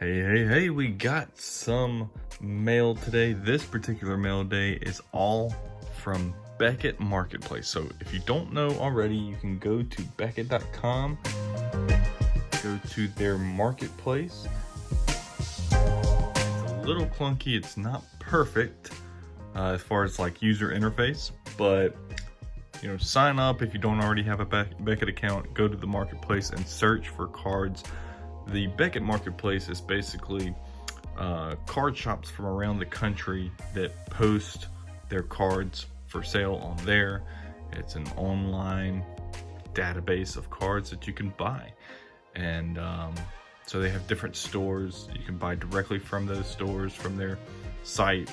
Hey, we got some mail today. This particular mail day is all from Beckett Marketplace. So if you don't know already, you can go to Beckett.com, go to their marketplace. It's a little clunky, it's not perfect as far as like user interface, but sign up if you don't already have a Beckett account, go to the marketplace and search for cards. The Beckett Marketplace is basically card shops from around the country that post their cards for sale on there. It's an online database of cards that you can buy. And so they have different stores. You can buy directly from those stores, from their site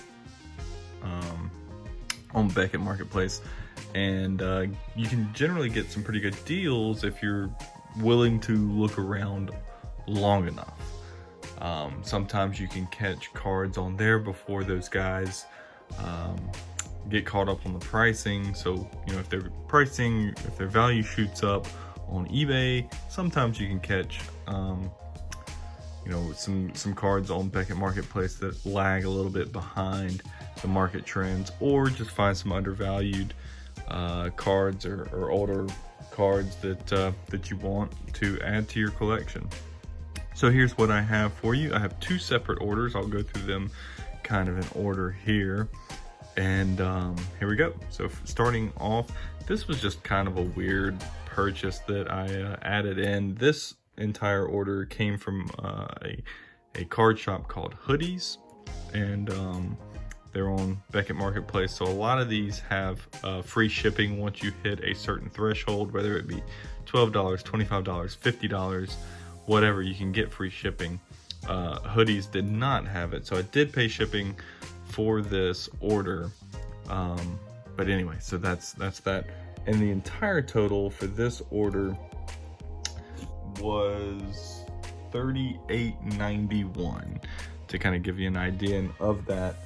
on Beckett Marketplace. And you can generally get some pretty good deals if you're willing to look around long enough. Sometimes you can catch cards on there before those guys get caught up on the pricing. So if their pricing, if their value shoots up on eBay, sometimes you can catch some cards on Beckett Marketplace that lag a little bit behind the market trends, or just find some undervalued cards or older cards that you want to add to your collection. So here's what I have for you. I have two separate orders. I'll go through them kind of in order here. And here we go. So starting off, this was just kind of a weird purchase that I added in. This entire order came from a card shop called Hoodies, and they're on Beckett Marketplace. So a lot of these have free shipping once you hit a certain threshold, whether it be $12, $25, $50, whatever, you can get free shipping. Hoodies did not have it, so I did pay shipping for this order. But anyway, so that's that. And the entire total for this order was $38.91. To kind of give you an idea, and of that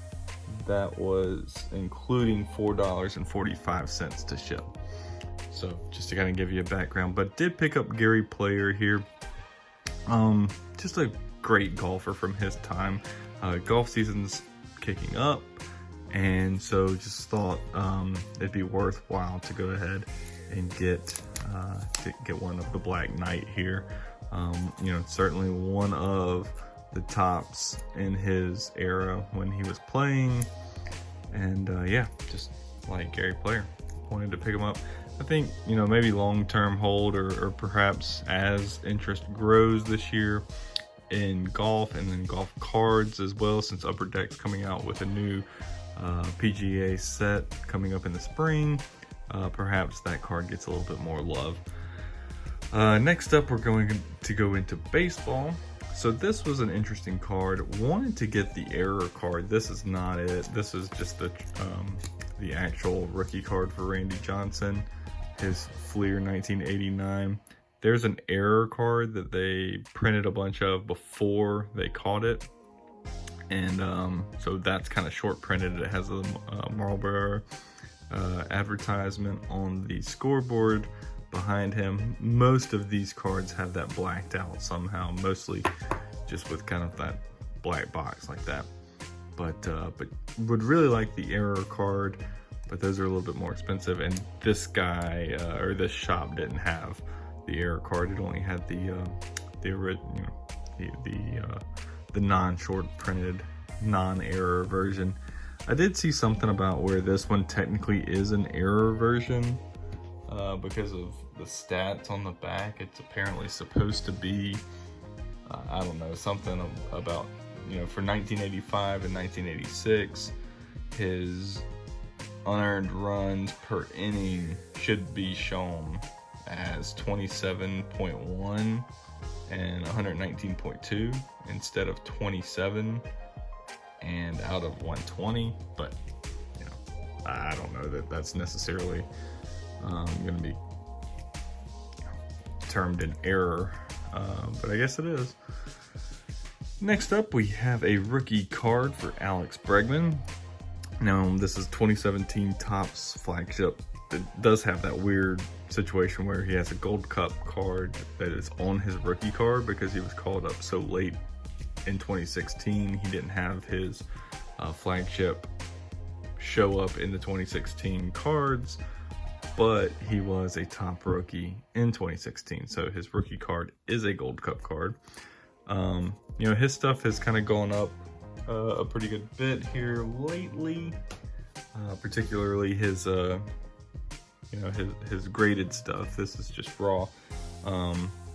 was including $4.45 to ship. So just to kind of give you a background, but did pick up Gary Player here. Just a great golfer from his time. Golf season's kicking up, and so just thought it'd be worthwhile to go ahead and get one of the Black Knight here. Certainly one of the tops in his era when he was playing, and just like Gary Player, wanted to pick him up. I think maybe long-term hold, or perhaps as interest grows this year in golf, and then golf cards as well, since Upper Deck's coming out with a new PGA set coming up in the spring. Perhaps that card gets a little bit more love. Next up, we're going to go into baseball. So this was an interesting card. Wanted to get the error card. This is not it. This is just the actual rookie card for Randy Johnson, his Fleer 1989. There's an error card that they printed a bunch of before they caught it, and so that's kind of short printed. It has a Marlboro advertisement on the scoreboard behind him. Most of these cards have that blacked out somehow, mostly just with kind of that black box like that. But would really like the error card, but those are a little bit more expensive. And this guy or this shop didn't have the error card. It only had the non-short printed, non-error version. I did see something about where this one technically is an error version. Because of the stats on the back. It's apparently supposed to be, I don't know, something about, for 1985 and 1986, his unearned runs per inning should be shown as 27.1 and 119.2 instead of 27 and out of 120. But, I don't know that that's necessarily going to be termed an error, but I guess it is. Next up, we have a rookie card for Alex Bregman. Now, this is 2017 Topps flagship. It does have that weird situation where he has a Gold Cup card that is on his rookie card because he was called up so late in 2016. He didn't have his flagship show up in the 2016 cards, but he was a top rookie in 2016. So his rookie card is a Gold Cup card. You know, his stuff has kind of gone up a pretty good bit here lately, particularly his, you know, his graded stuff. This is just raw.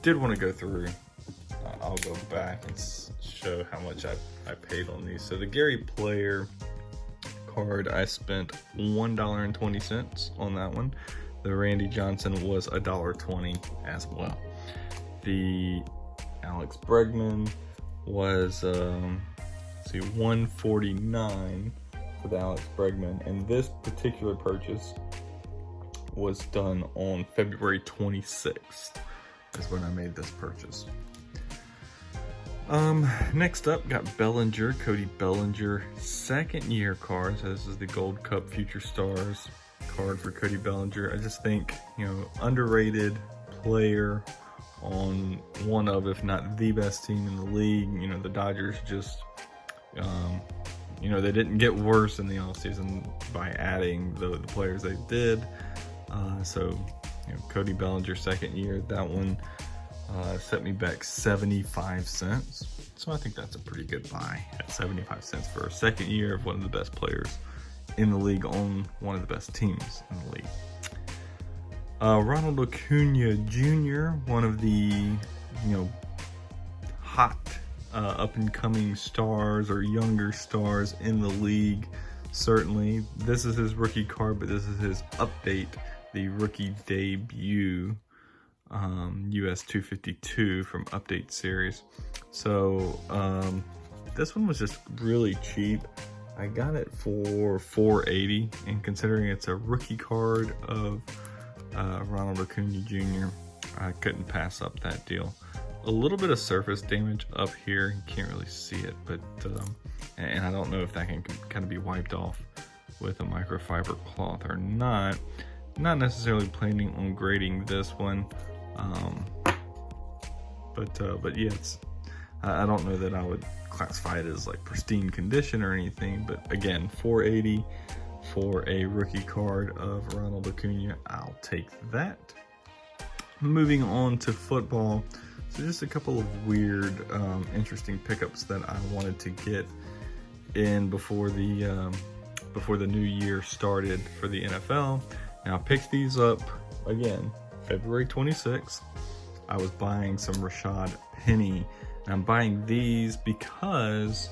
Did want to go through, I'll go back and show how much I paid on these. So the Gary Player card, I spent $1.20 on that one. The Randy Johnson was $1.20 as well. The Alex Bregman was let's see, $1.49 for the Alex Bregman, and this particular purchase was done on February 26th is when I made this purchase. Next up, got Bellinger, Cody Bellinger, second year card. So this is the Gold Cup Future Stars card for Cody Bellinger. I just think, you know, underrated player on one of, if not the best team in the league. You know, the Dodgers just, you know, they didn't get worse in the offseason by adding the players they did. So, you know, Cody Bellinger, second year, that one set me back 75 cents. So I think that's a pretty good buy at 75 cents for a second year of one of the best players in the league on one of the best teams in the league. Ronald Lacunia Jr., one of the, you know, hot up-and-coming stars or younger stars in the league. Certainly, this is his rookie card, but this is his update, the rookie debut, US 252 from Update Series. So this one was just really cheap. I got it for $4.80, and considering it's a rookie card of Ronald Lacunia Jr., I couldn't pass up that deal. A little bit of surface damage up here, you can't really see it, but and I don't know if that can kind of be wiped off with a microfiber cloth or not. Not necessarily planning on grading this one, but yeah, it's, I don't know that I would classify it as like pristine condition or anything, but again, $4.80 for a rookie card of Ronald Lacunia, I'll take that. Moving on to football, so just a couple of weird, interesting pickups that I wanted to get in before the new year started for the NFL. Now I picked these up again February 26th. I was buying some Rashad Penny, and I'm buying these because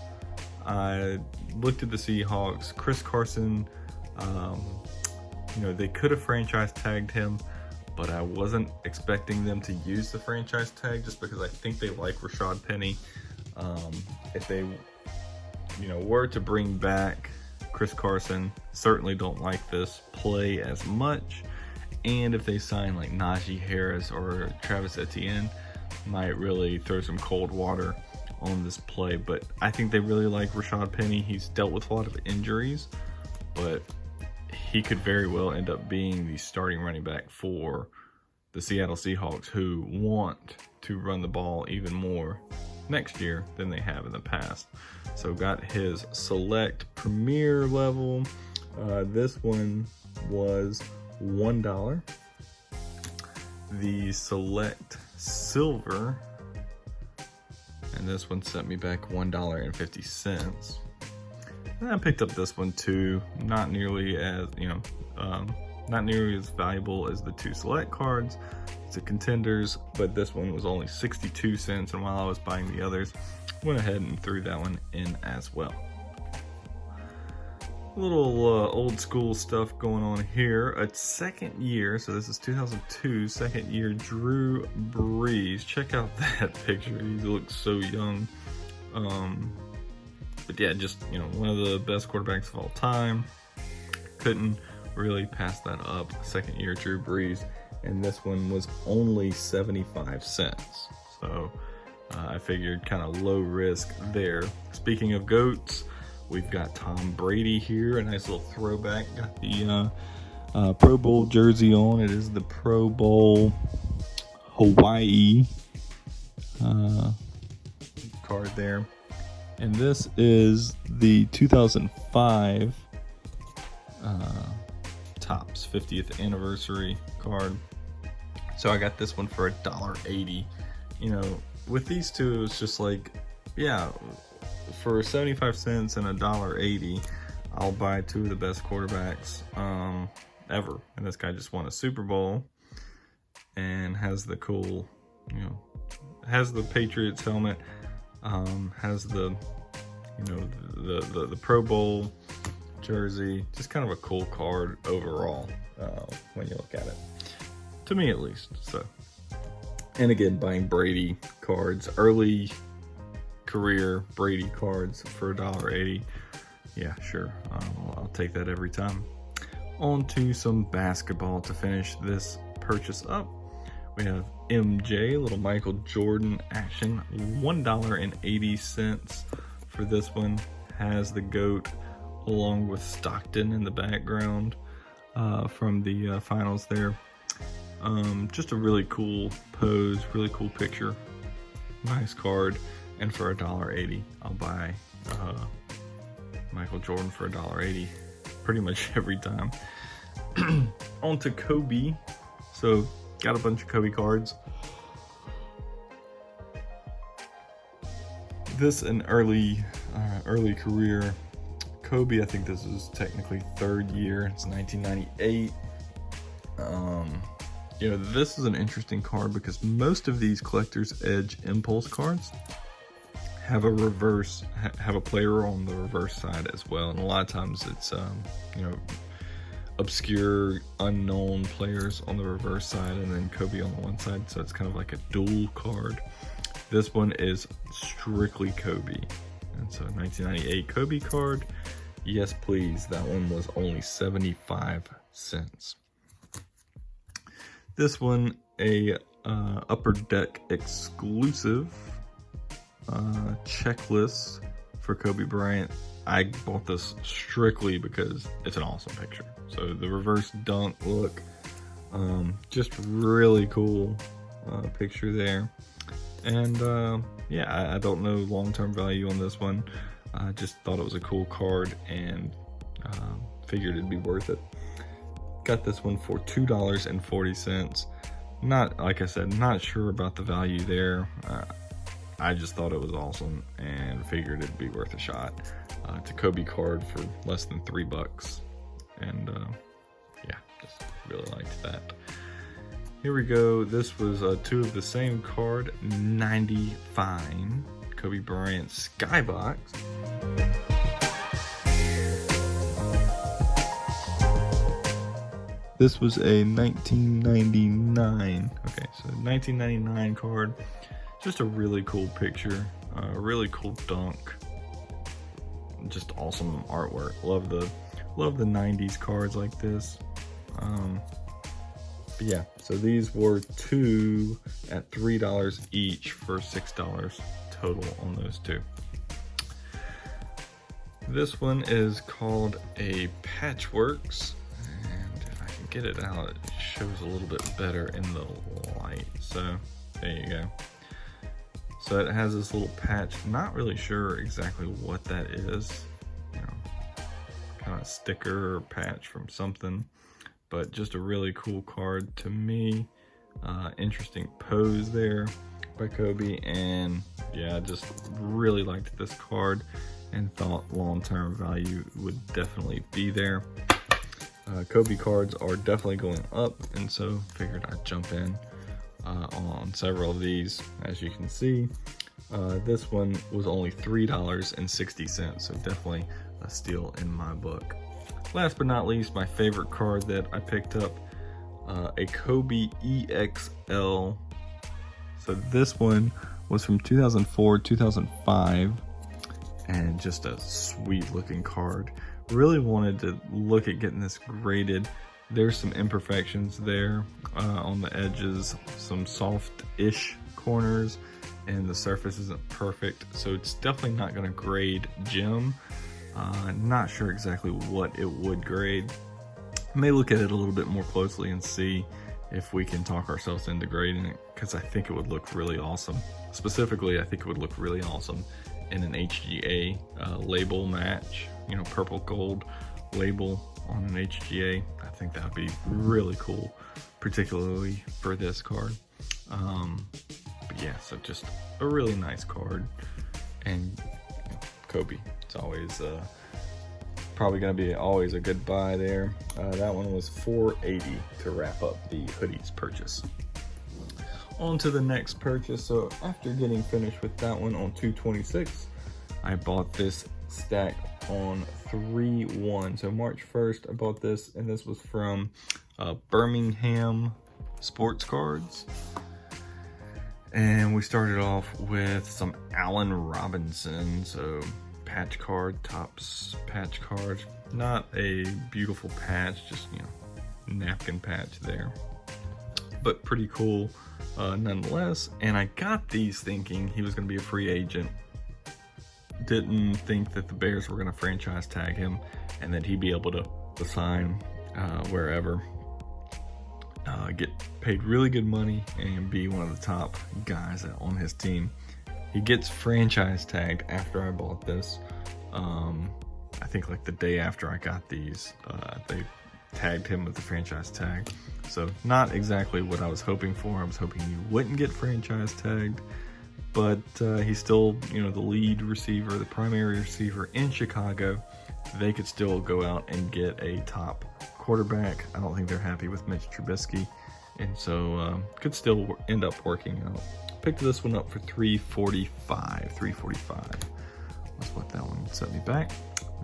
I looked at the Seahawks. Chris Carson, you know, they could have franchise tagged him, but I wasn't expecting them to use the franchise tag just because I think they like Rashad Penny. If they, you know, were to bring back Chris Carson, certainly don't like this play as much. And if they sign like Najee Harris or Travis Etienne, might really throw some cold water on this play. But I think they really like Rashad Penny. He's dealt with a lot of injuries, but he could very well end up being the starting running back for the Seattle Seahawks, who want to run the ball even more next year than they have in the past. So got his select premier level. This one was $1. The select silver, and this one sent me back $1.50. And I picked up this one too, not nearly as, you know, not nearly as valuable as the two select cards. It's a Contenders, but this one was only 62 cents, and while I was buying the others, went ahead and threw that one in as well. A little old school stuff going on here. A second year, so this is 2002, second year Drew Brees. Check out that picture, he looks so young. But yeah, just, you know, one of the best quarterbacks of all time. Couldn't really pass that up. Second year Drew Brees, and this one was only 75 cents. So I figured kind of low risk there. Speaking of GOATs, we've got Tom Brady here, a nice little throwback. Got the Pro Bowl jersey on. It is the Pro Bowl Hawaii card there. And this is the 2005 Topps 50th anniversary card. So I got this one for $1.80. You know, with these two, it's just like, yeah, for 75 cents and $1.80, I'll buy two of the best quarterbacks ever. And this guy just won a Super Bowl and has the cool, you know, has the Patriots helmet, has the, you know, the Pro Bowl jersey. Just kind of a cool card overall when you look at it, to me at least. So, and again, buying Brady cards, early career Brady cards for $1.80. Yeah, sure, I'll take that every time. On to some basketball to finish this purchase up. We have MJ, little Michael Jordan action, $1.80 for this one. Has the GOAT along with Stockton in the background from the finals there. Just a really cool pose, really cool picture, nice card. And for $1.80, I'll buy Michael Jordan for $1.80 pretty much every time. On to Kobe. So got a bunch of Kobe cards. This an early career Kobe. I think this is technically third year. It's 1998. You know, this is an interesting card because most of these Collector's Edge Impulse cards have a player on the reverse side as well, and a lot of times it's you know, obscure, unknown players on the reverse side, and then Kobe on the one side. So it's kind of like a dual card. This one is strictly Kobe, and so 1998 Kobe card. Yes, please. That one was only 75 cents. This one, a Upper Deck exclusive checklist for Kobe Bryant. I bought this strictly because it's an awesome picture. So the reverse dunk look, just really cool picture there. And yeah, I don't know long-term value on this one. I just thought it was a cool card and figured it'd be worth it. Got this one for $2.40. Not, like I said, not sure about the value there. I just thought it was awesome and figured it'd be worth a shot. It's a Kobe card for less than $3. And yeah, just really liked that. Here we go. This was two of the same card, 90 Fine Kobe Bryant Skybox. This was a 1999. Okay, so 1999 card. Just a really cool picture, a really cool dunk. Just awesome artwork. Love the 90s cards like this. But yeah, so these were two at $3 each for $6 total on those two. This one is called a Patchworks, and if I can get it out, it shows a little bit better in the light. So there you go. So it has this little patch. Not really sure exactly what that is. You know, kind of sticker or patch from something, but just a really cool card to me. Interesting pose there by Kobe, and yeah, just really liked this card and thought long-term value would definitely be there. Kobe cards are definitely going up, and so figured I'd jump in on several of these. As you can see, this one was only $3.60, so definitely a steal in my book. Last but not least, my favorite card that I picked up, a Kobe EXL. So this one was from 2004, 2005, and just a sweet looking card. Really wanted to look at getting this graded. There's some imperfections there on the edges, some soft-ish corners, and the surface isn't perfect, so it's definitely not going to grade gem. Not sure exactly what it would grade. May look at it a little bit more closely and see if we can talk ourselves into grading it, because I think it would look really awesome. Specifically, I think it would look really awesome in an HGA label match, purple gold label on an HGA. I think that would be really cool, particularly for this card. But yeah, so just a really nice card. And Kobe, it's always probably going to be always a good buy there. That one was $4.80 to wrap up the hoodies purchase. On to the next purchase. So after getting finished with that one on 2/26, I bought this stack on 3/1. So March 1st, I bought this, and this was from Birmingham Sports Cards. And we started off with some Allen Robinson, so patch card, Topps patch card. Not a beautiful patch, just, napkin patch there. But pretty cool nonetheless. And I got these thinking he was going to be a free agent. Didn't think that the Bears were going to franchise tag him and that he'd be able to sign wherever. Get paid really good money and be one of the top guys on his team. He gets franchise tagged after I bought this. I think like the day after I got these, they tagged him with the franchise tag. So not exactly what I was hoping for. I was hoping he wouldn't get franchise tagged, but he's still, the lead receiver, the primary receiver in Chicago. They could still go out and get a top quarterback. I don't think they're happy with Mitch Trubisky, and so could still end up working out. Picked this one up for $345. That's what that one set me back.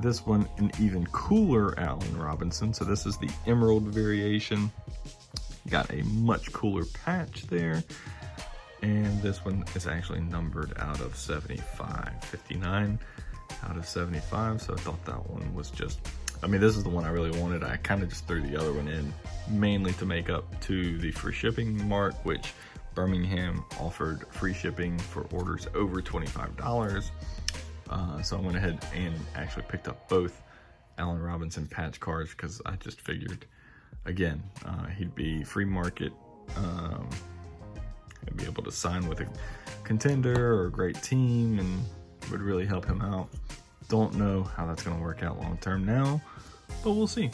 This one, an even cooler Allen Robinson. So this is the Emerald variation. Got a much cooler patch there. And this one is actually numbered out of 75, 59 out of 75. So I thought that one was just, this is the one I really wanted. I kind of just threw the other one in mainly to make up to the free shipping mark, which Birmingham offered free shipping for orders over $25. So I went ahead and actually picked up both Allen Robinson patch cards because I just figured, again, he'd be free market. I'd be able to sign with a contender or a great team and would really help him out. Don't know how that's going to work out long term now, but we'll see.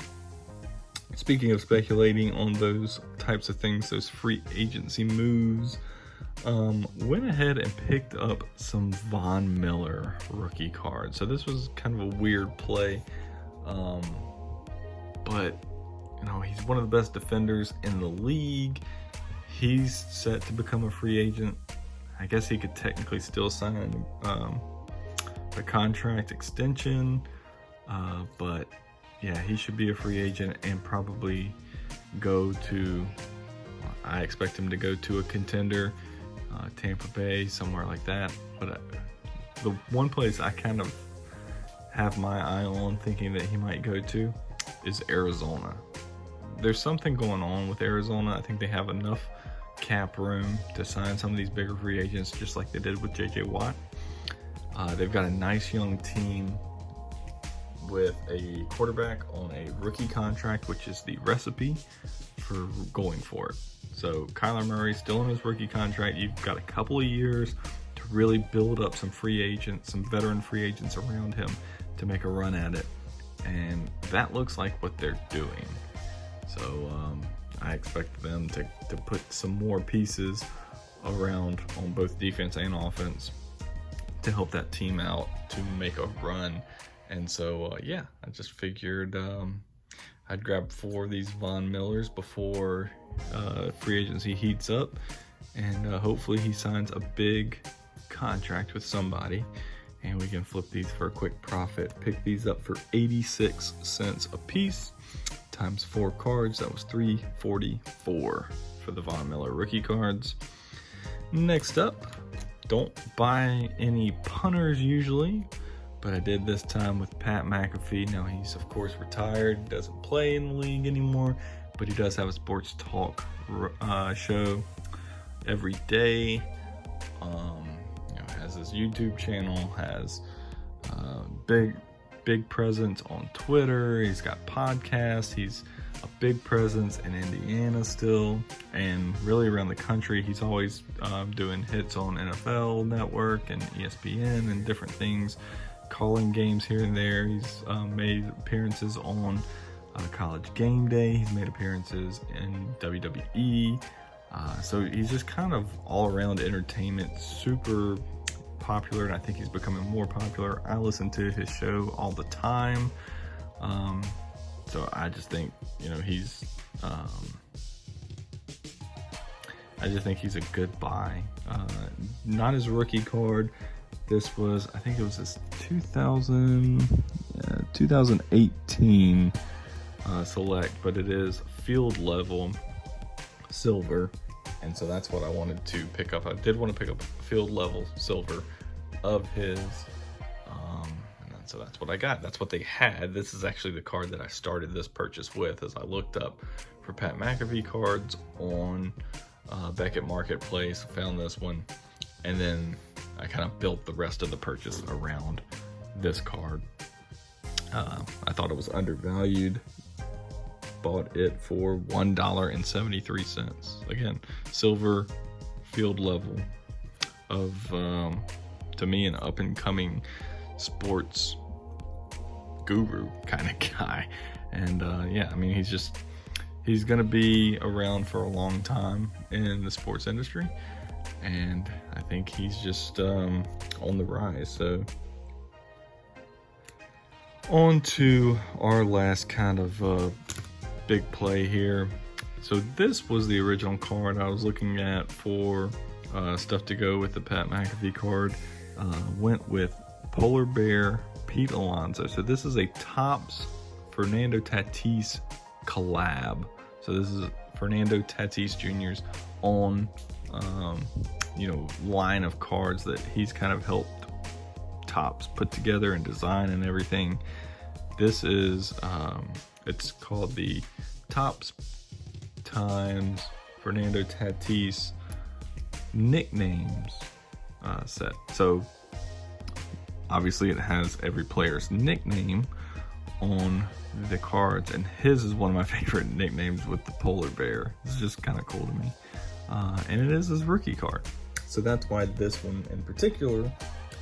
Speaking of speculating on those types of things, those free agency moves, went ahead and picked up some Von Miller rookie cards. So this was kind of a weird play, but he's one of the best defenders in the league. He's set to become a free agent. I guess he could technically still sign a contract extension, but yeah, he should be a free agent and probably go to, I expect him to go to a contender, Tampa Bay, somewhere like that. But the one place I kind of have my eye on thinking that he might go to is Arizona. There's something going on with Arizona. I think they have enough cap room to sign some of these bigger free agents, just like they did with JJ Watt. They've got a nice young team with a quarterback on a rookie contract, which is the recipe for going for it. So Kyler Murray still on his rookie contract. You've got a couple of years to really build up some free agents, some veteran free agents around him to make a run at it. And that looks like what they're doing. So I expect them to put some more pieces around on both defense and offense to help that team out to make a run. And so, yeah, I just figured I'd grab 4 of these Von Millers before free agency heats up. And hopefully he signs a big contract with somebody. And we can flip these for a quick profit. Pick these up for 86 cents a piece. Times 4 cards, that was $3.44 for the Von Miller rookie cards. Next up, don't buy any punters usually, but I did this time with Pat McAfee. Now he's of course retired, doesn't play in the league anymore, but he does have a sports talk show every day. Has his YouTube channel, has big presence on Twitter. He's got podcasts. He's a big presence in Indiana still, and really around the country. He's always doing hits on NFL Network and ESPN and different things, calling games here and there. He's made appearances on College Game Day. He's made appearances in WWE. So he's just kind of all around entertainment, super popular, and I think he's becoming more popular. I listen to his show all the time. So I just think, you know, he's I just think he's a good buy. Not his rookie card. This was, I think it was his 2018 select, but it is field level silver, and so that's what I wanted to pick up. I did want to pick up field level silver of his, and so that's what I got. That's what they had. This is actually the card that I started this purchase with, as I looked up for Pat Mcafee cards on Beckett Marketplace, found this one, and then I kind of built the rest of the purchase around this card. I thought it was undervalued. Bought it for $1.73. Again, silver field level of, to me, an up and coming sports guru kind of guy. And yeah, I mean, he's gonna be around for a long time in the sports industry, and I think he's just on the rise. So on to our last kind of big play here. So this was the original card I was looking at for stuff to go with the Pat Mcafee card. Went with Polar Bear Pete Alonso. So this is a Topps Fernando Tatis collab. So this is Fernando Tatis Jr.'s own line of cards that he's kind of helped Topps put together and design and everything. This is it's called the Topps times Fernando Tatis nicknames set. So obviously it has every player's nickname on the cards, and his is one of my favorite nicknames with the polar bear. It's just kind of cool to me, and it is his rookie card. So that's why this one in particular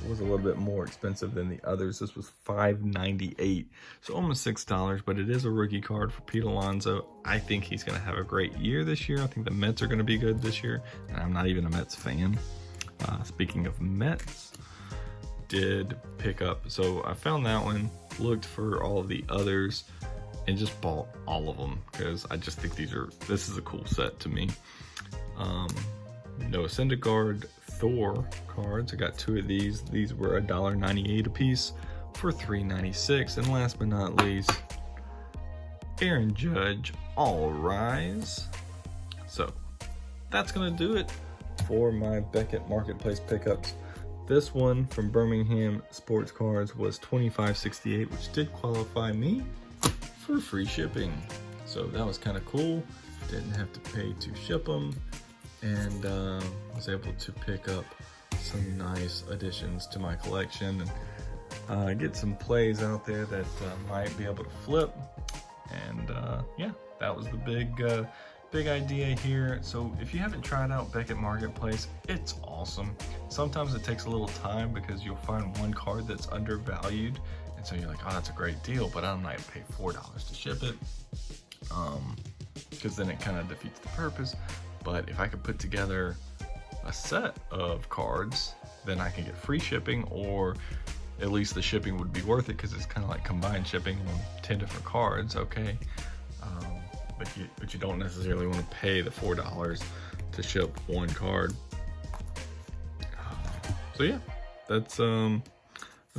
was a little bit more expensive than the others. This was $5.98, so almost $6, but it is a rookie card for Pete Alonso. I think he's going to have a great year this year. I think the Mets are going to be good this year, and I'm not even a Mets fan. Speaking of Mets, did pick up, so I found that one, looked for all of the others, and just bought all of them because I just think this is a cool set to me. Noah Syndergaard Thor cards. I got two of these. These were $1.98 a piece for $3.96. And last but not least, Aaron Judge All Rise. So that's gonna do it for my Beckett Marketplace pickups. This one from Birmingham Sports Cards was $25.68, which did qualify me for free shipping. So that was kind of cool. Didn't have to pay to ship them, and was able to pick up some nice additions to my collection and get some plays out there that might be able to flip. And yeah, that was the big idea here. So if you haven't tried out Beckett Marketplace, it's awesome. Sometimes it takes a little time because you'll find one card that's undervalued, and so you're like, oh, that's a great deal, but I'm not gonna pay $4 to ship it, because then it kind of defeats the purpose. But if I could put together a set of cards, then I can get free shipping, or at least the shipping would be worth it because it's kind of like combined shipping on 10 different cards, okay? But you don't necessarily want to pay the $4 to ship one card. So yeah, that's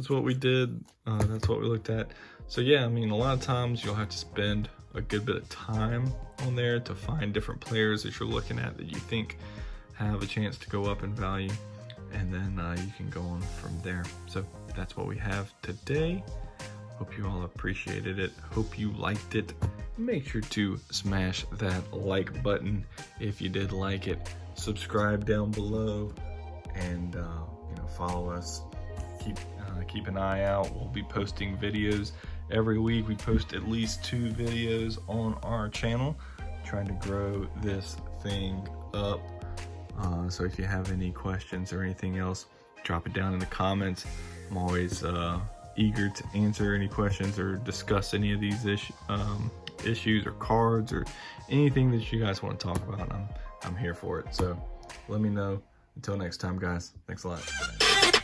what we did. That's what we looked at. So yeah, I mean, a lot of times you'll have to spend a good bit of time on there to find different players that you're looking at that you think have a chance to go up in value, and then you can go on from there. So that's what we have today. Hope you all appreciated it. Hope you liked it. Make sure to smash that like button if you did like it. Subscribe down below, and follow us. Keep an eye out. We'll be posting videos Every week we post at least 2 videos on our channel, trying to grow this thing up. So if you have any questions or anything else, drop it down in the comments. I'm always eager to answer any questions or discuss any of these issues or cards or anything that you guys want to talk about. I'm here for it. So let me know. Until next time, guys. Thanks a lot.